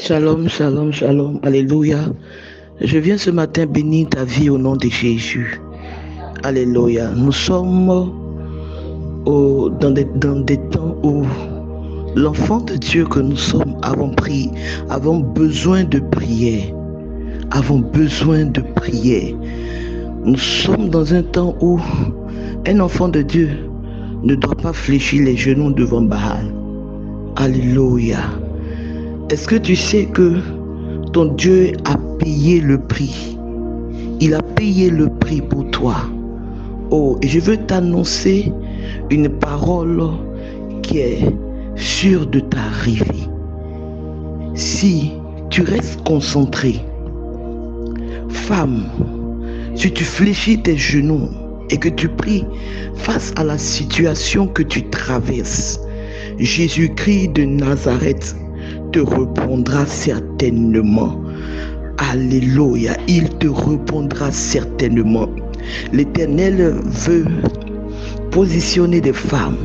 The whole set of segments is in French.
Shalom, shalom, shalom, alléluia. Je viens ce matin bénir ta vie au nom de Jésus. Alléluia. Nous sommes dans des temps où l'enfant de Dieu que nous sommes avons besoin de prière. Nous sommes dans un temps où un enfant de Dieu ne doit pas fléchir les genoux devant Baal. Alléluia. Est-ce que tu sais que ton Dieu a payé le prix? Il a payé le prix pour toi. Oh, et je veux t'annoncer une parole qui est sûre de t'arriver. Si tu restes concentré, femme, si tu fléchis tes genoux et que tu pries face à la situation que tu traverses, Jésus-Christ de Nazareth te répondra certainement. Alléluia, il te répondra certainement. L'Éternel veut positionner des femmes,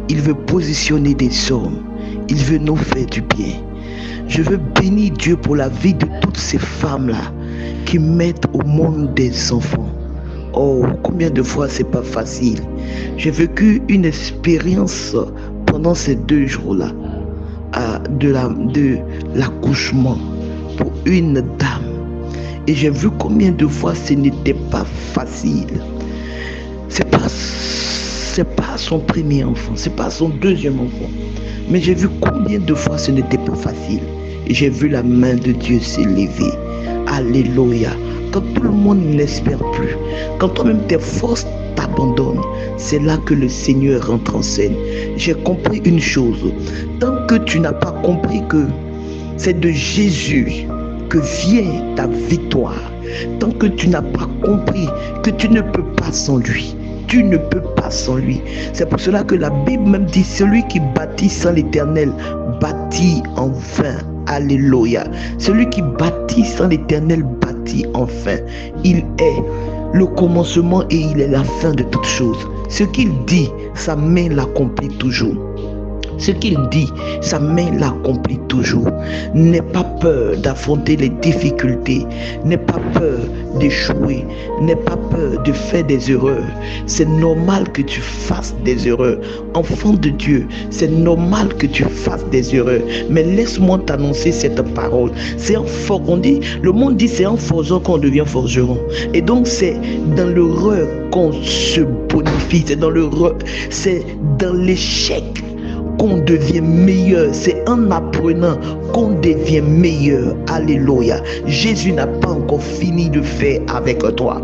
il veut positionner des hommes, il veut nous faire du bien. Je veux bénir Dieu pour la vie de toutes ces femmes-là qui mettent au monde des enfants. Oh, combien de fois c'est pas facile. J'ai vécu une expérience pendant ces 2 jours-là de l'accouchement pour une dame. Et j'ai vu combien de fois ce n'était pas facile. C'est pas son premier enfant, c'est pas son 2e enfant. Mais j'ai vu combien de fois ce n'était pas facile. Et j'ai vu la main de Dieu s'élever. Alléluia. Quand tout le monde n'espère plus, quand toi-même tes forces t'abandonnent, c'est là que le Seigneur rentre en scène. J'ai compris une chose. Tant que tu n'as pas compris que c'est de Jésus que vient ta victoire, tant que tu n'as pas compris que tu ne peux pas sans lui, tu ne peux pas sans lui. C'est pour cela que la Bible même dit, celui qui bâtit sans l'Éternel bâtit en vain. Alléluia. Celui qui bâtit sans l'Éternel bâtit en vain. Il est le commencement et il est la fin de toutes choses. Ce qu'il dit, sa main l'accomplit toujours. Ce qu'il dit, sa main l'accomplit toujours. N'aie pas peur d'affronter les difficultés. N'aie pas peur d'échouer. N'aie pas peur de faire des erreurs. C'est normal que tu fasses des erreurs. Enfant de Dieu, c'est normal que tu fasses des erreurs. Mais laisse-moi t'annoncer cette parole. C'est en forgeant, le monde dit c'est en forgeant qu'on devient forgeron. Et donc c'est dans l'erreur qu'on se bonifie. C'est dans l'échec qu'on devient meilleur. C'est en apprenant qu'on devient meilleur. Alléluia. Jésus n'a pas encore fini de faire avec toi.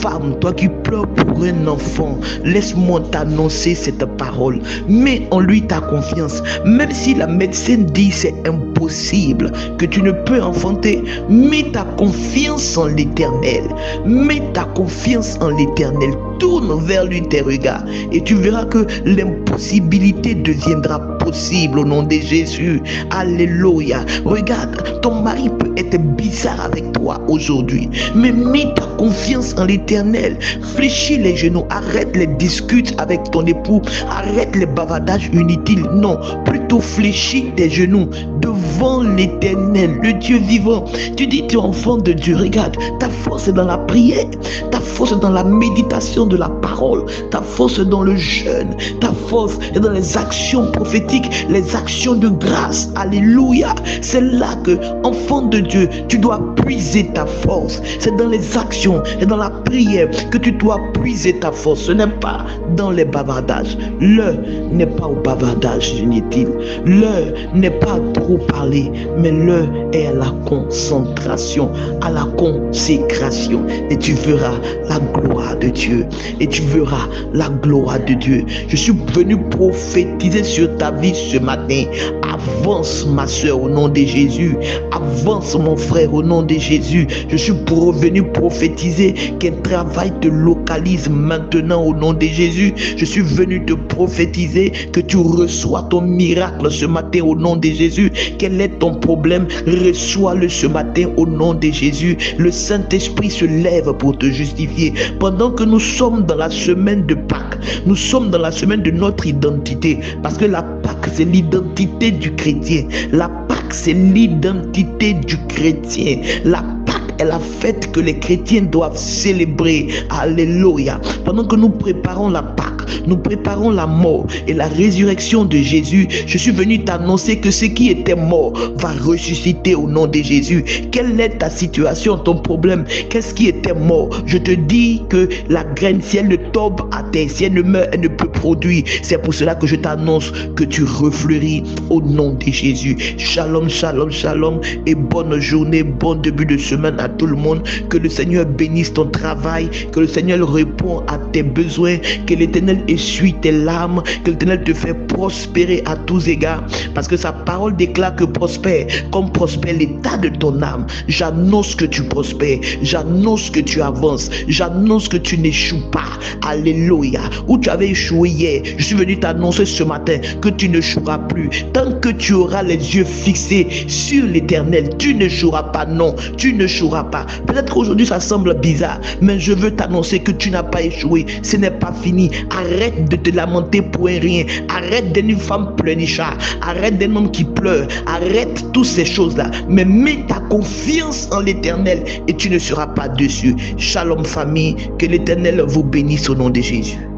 Femme, toi qui pleures pour un enfant, laisse-moi t'annoncer cette parole. Mets en lui ta confiance. Même si la médecine dit c'est impossible, que tu ne peux enfanter, mets ta confiance en l'Éternel. Mets ta confiance en l'Éternel. Tourne vers lui tes regards et tu verras que l'impossibilité deviendra possible au nom de Jésus. Alléluia. Regarde, ton mari peut être bizarre avec toi aujourd'hui, mais mets ta confiance en l'Éternel. Fléchis les genoux, arrête les disputes avec ton époux, arrête les bavardages inutiles. Non, plutôt fléchis tes genoux devant l'Éternel, le Dieu vivant. Tu dis tu es enfant de Dieu. Regarde, ta force est dans la prière, ta force est dans la méditation de la parole, ta force est dans le jeûne, ta force est dans les actions prophétiques, les actions de grâce. Alléluia. C'est là que, enfant de Dieu, tu dois puiser ta force. C'est dans les actions et dans la prière que tu dois puiser ta force. Ce n'est pas dans les bavardages. L'heure n'est pas au bavardage inutile. L'heure n'est pas à trop parler, mais l'heure est à la concentration, à la consécration. Et tu verras la gloire de Dieu. Et tu verras la gloire de Dieu. Je suis venu prophétiser sur ta vie ce matin. Avance ma soeur au nom de Jésus. Avance mon frère au nom de Jésus. Je suis revenu prophétiser qu'un travail te localise maintenant au nom de Jésus. Je suis venu te prophétiser que tu reçois ton miracle ce matin au nom de Jésus. Quel est ton problème? Reçois-le ce matin au nom de Jésus. Le Saint-Esprit se lève pour te justifier. Pendant que nous sommes dans la semaine de Pâques, nous sommes dans la semaine de notre identité, parce que la Pâques c'est l'identité du chrétien. La Pâques Pâque, c'est l'identité du chrétien. La Pâque est la fête que les chrétiens doivent célébrer. Alléluia. Pendant que nous préparons la Pâque, nous préparons la mort et la résurrection de Jésus, je suis venu t'annoncer que ce qui était mort va ressusciter au nom de Jésus. Quelle est ta situation, ton problème? Qu'est-ce qui était mort? Je te dis que la graine, si elle ne tombe à terre, si elle ne meurt, elle ne peut produire. C'est pour cela que je t'annonce que tu refleuris au nom de Jésus. Shalom, shalom, shalom et bonne journée, bon début de semaine à tout le monde. Que le Seigneur bénisse ton travail, que le Seigneur répond à tes besoins, que l'Éternel essuie tes larmes, que l'Éternel te fait prospérer à tous égards, parce que sa parole déclare que prospère comme prospère l'état de ton âme. J'annonce que tu prospères, j'annonce que tu avances, j'annonce que tu n'échoues pas. Alléluia. Où tu avais échoué hier, je suis venu t'annoncer ce matin que tu n'échoueras plus. Tant que tu auras les yeux fixés sur l'Éternel, tu n'échoueras pas. Non, tu n'échoueras pas. Peut-être qu'aujourd'hui ça semble bizarre, mais je veux t'annoncer que tu n'as pas échoué. Ce n'est pas fini. Arrête de te lamenter pour un rien. Arrête d'être une femme pleurnicharde. Arrête d'être un homme qui pleure. Arrête toutes ces choses-là. Mais mets ta confiance en l'Éternel et tu ne seras pas déçu. Shalom famille. Que l'Éternel vous bénisse au nom de Jésus.